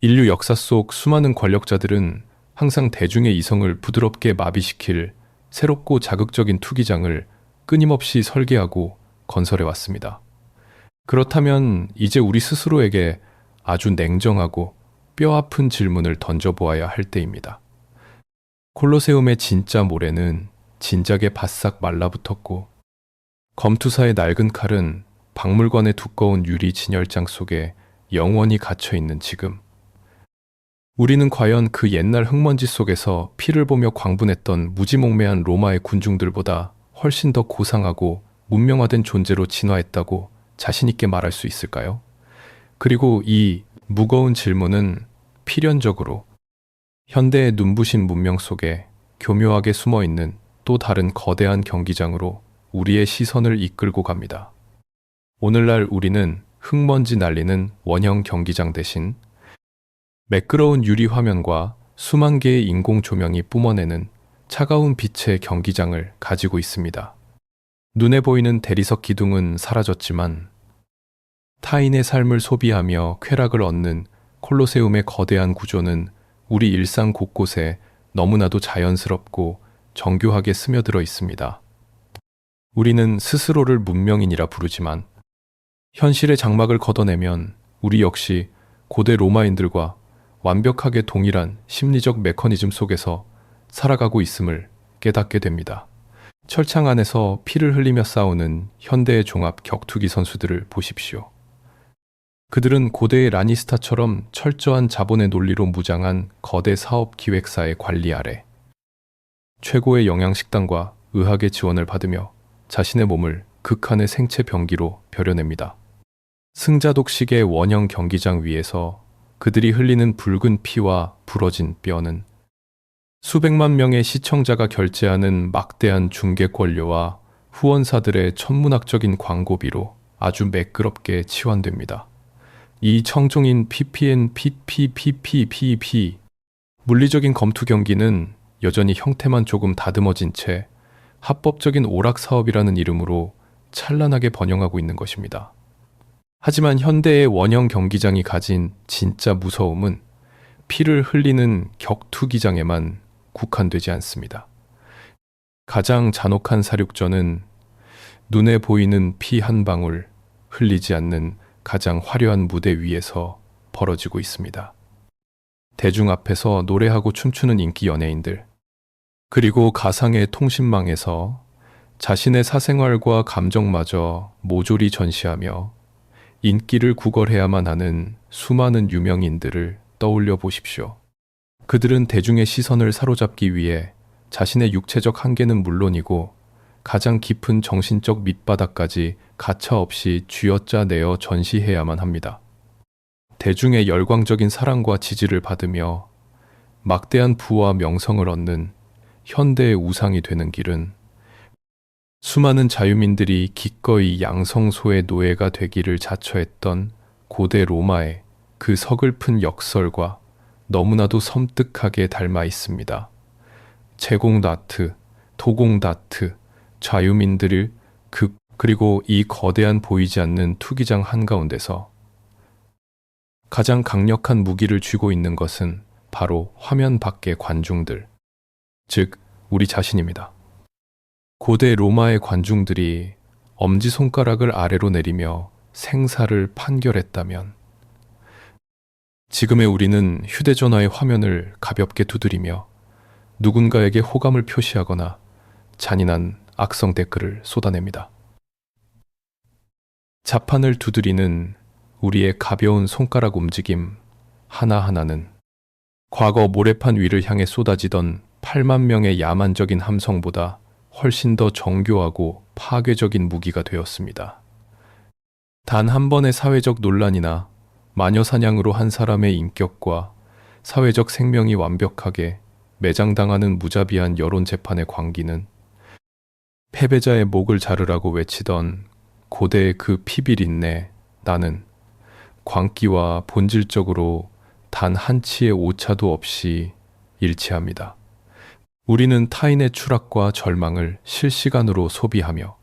인류 역사 속 수많은 권력자들은 항상 대중의 이성을 부드럽게 마비시킬 새롭고 자극적인 투기장을 끊임없이 설계하고 건설해 왔습니다. 그렇다면 이제 우리 스스로에게 아주 냉정하고 뼈아픈 질문을 던져보아야 할 때입니다. 콜로세움의 진짜 모래는 진작에 바싹 말라붙었고, 검투사의 낡은 칼은 박물관의 두꺼운 유리 진열장 속에 영원히 갇혀있는 지금, 우리는 과연 그 옛날 흙먼지 속에서 피를 보며 광분했던 무지몽매한 로마의 군중들보다 훨씬 더 고상하고 문명화된 존재로 진화했다고 자신있게 말할 수 있을까요? 그리고 이 무거운 질문은 필연적으로 현대의 눈부신 문명 속에 교묘하게 숨어있는 또 다른 거대한 경기장으로 우리의 시선을 이끌고 갑니다. 오늘날 우리는 흙먼지 날리는 원형 경기장 대신 매끄러운 유리 화면과 수만 개의 인공 조명이 뿜어내는 차가운 빛의 경기장을 가지고 있습니다. 눈에 보이는 대리석 기둥은 사라졌지만 타인의 삶을 소비하며 쾌락을 얻는 콜로세움의 거대한 구조는 우리 일상 곳곳에 너무나도 자연스럽고 정교하게 스며들어 있습니다. 우리는 스스로를 문명인이라 부르지만 현실의 장막을 걷어내면 우리 역시 고대 로마인들과 완벽하게 동일한 심리적 메커니즘 속에서 살아가고 있음을 깨닫게 됩니다. 철창 안에서 피를 흘리며 싸우는 현대의 종합 격투기 선수들을 보십시오. 그들은 고대의 라니스타처럼 철저한 자본의 논리로 무장한 거대 사업 기획사의 관리 아래 최고의 영양식단과 의학의 지원을 받으며 자신의 몸을 극한의 생체 병기로 벼려냅니다. 승자독식의 원형 경기장 위에서 그들이 흘리는 붉은 피와 부러진 뼈는 수백만 명의 시청자가 결제하는 막대한 중계 권료와 후원사들의 천문학적인 광고비로 아주 매끄럽게 치환됩니다. 이 청중인 PPN, PPPPPP 물리적인 검투 경기는 여전히 형태만 조금 다듬어진 채 합법적인 오락 사업이라는 이름으로 찬란하게 번영하고 있는 것입니다. 하지만 현대의 원형 경기장이 가진 진짜 무서움은 피를 흘리는 격투기장에만 국한되지 않습니다. 가장 잔혹한 사륙전은 눈에 보이는 피 한 방울 흘리지 않는 가장 화려한 무대 위에서 벌어지고 있습니다. 대중 앞에서 노래하고 춤추는 인기 연예인들, 그리고 가상의 통신망에서 자신의 사생활과 감정마저 모조리 전시하며 인기를 구걸해야만 하는 수많은 유명인들을 떠올려 보십시오. 그들은 대중의 시선을 사로잡기 위해 자신의 육체적 한계는 물론이고 가장 깊은 정신적 밑바닥까지 가차없이 쥐어짜내어 전시해야만 합니다. 대중의 열광적인 사랑과 지지를 받으며 막대한 부와 명성을 얻는 현대의 우상이 되는 길은 수많은 자유민들이 기꺼이 양성소의 노예가 되기를 자처했던 고대 로마의 그 서글픈 역설과 너무나도 섬뜩하게 닮아 있습니다. 제공다트, 도공다트, 자유민들을 그리고 이 거대한 보이지 않는 투기장 한가운데서 가장 강력한 무기를 쥐고 있는 것은 바로 화면 밖의 관중들, 즉 우리 자신입니다. 고대 로마의 관중들이 엄지손가락을 아래로 내리며 생사를 판결했다면 지금의 우리는 휴대전화의 화면을 가볍게 두드리며 누군가에게 호감을 표시하거나 잔인한 악성 댓글을 쏟아냅니다. 자판을 두드리는 우리의 가벼운 손가락 움직임 하나하나는 과거 모래판 위를 향해 쏟아지던 8만 명의 야만적인 함성보다 훨씬 더 정교하고 파괴적인 무기가 되었습니다. 단 한 번의 사회적 논란이나 마녀 사냥으로 한 사람의 인격과 사회적 생명이 완벽하게 매장당하는 무자비한 여론 재판의 광기는 패배자의 목을 자르라고 외치던 고대의 그 피비린내 나는 광기와 본질적으로 단 한 치의 오차도 없이 일치합니다. 우리는 타인의 추락과 절망을 실시간으로 소비하며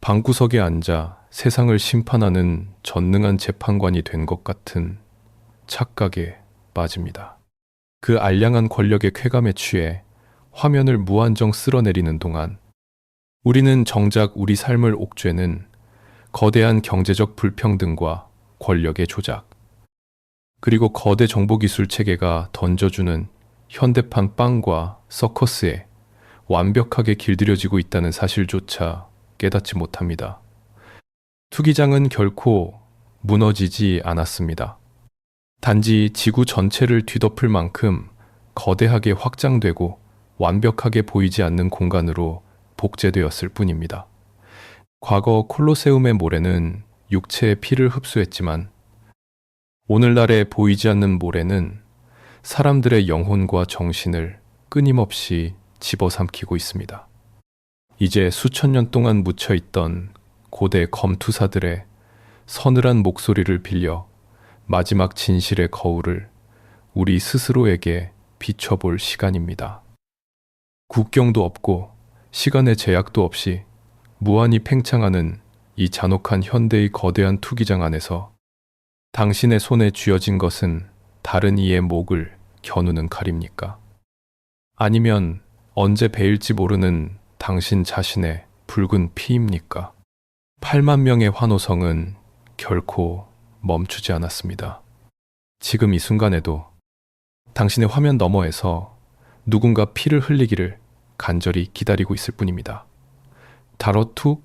방구석에 앉아 세상을 심판하는 전능한 재판관이 된 것 같은 착각에 빠집니다. 그 알량한 권력의 쾌감에 취해 화면을 무한정 쓸어내리는 동안 우리는 정작 우리 삶을 옥죄는 거대한 경제적 불평등과 권력의 조작, 그리고 거대 정보기술 체계가 던져주는 현대판 빵과 서커스에 완벽하게 길들여지고 있다는 사실조차 깨닫지 못합니다. 투기장은 결코 무너지지 않았습니다. 단지 지구 전체를 뒤덮을 만큼 거대하게 확장되고 완벽하게 보이지 않는 공간으로 복제되었을 뿐입니다. 과거 콜로세움의 모래는 육체의 피를 흡수했지만 오늘날의 보이지 않는 모래는 사람들의 영혼과 정신을 끊임없이 집어삼키고 있습니다. 이제 수천 년 동안 묻혀있던 고대 검투사들의 서늘한 목소리를 빌려 마지막 진실의 거울을 우리 스스로에게 비춰볼 시간입니다. 국경도 없고 시간의 제약도 없이 무한히 팽창하는 이 잔혹한 현대의 거대한 투기장 안에서 당신의 손에 쥐어진 것은 다른 이의 목을 겨누는 칼입니까? 아니면 언제 베일지 모르는 당신 자신의 붉은 피입니까? 8만 명의 환호성은 결코 멈추지 않았습니다. 지금 이 순간에도 당신의 화면 너머에서 누군가 피를 흘리기를 간절히 기다리고 있을 뿐입니다. 다러투?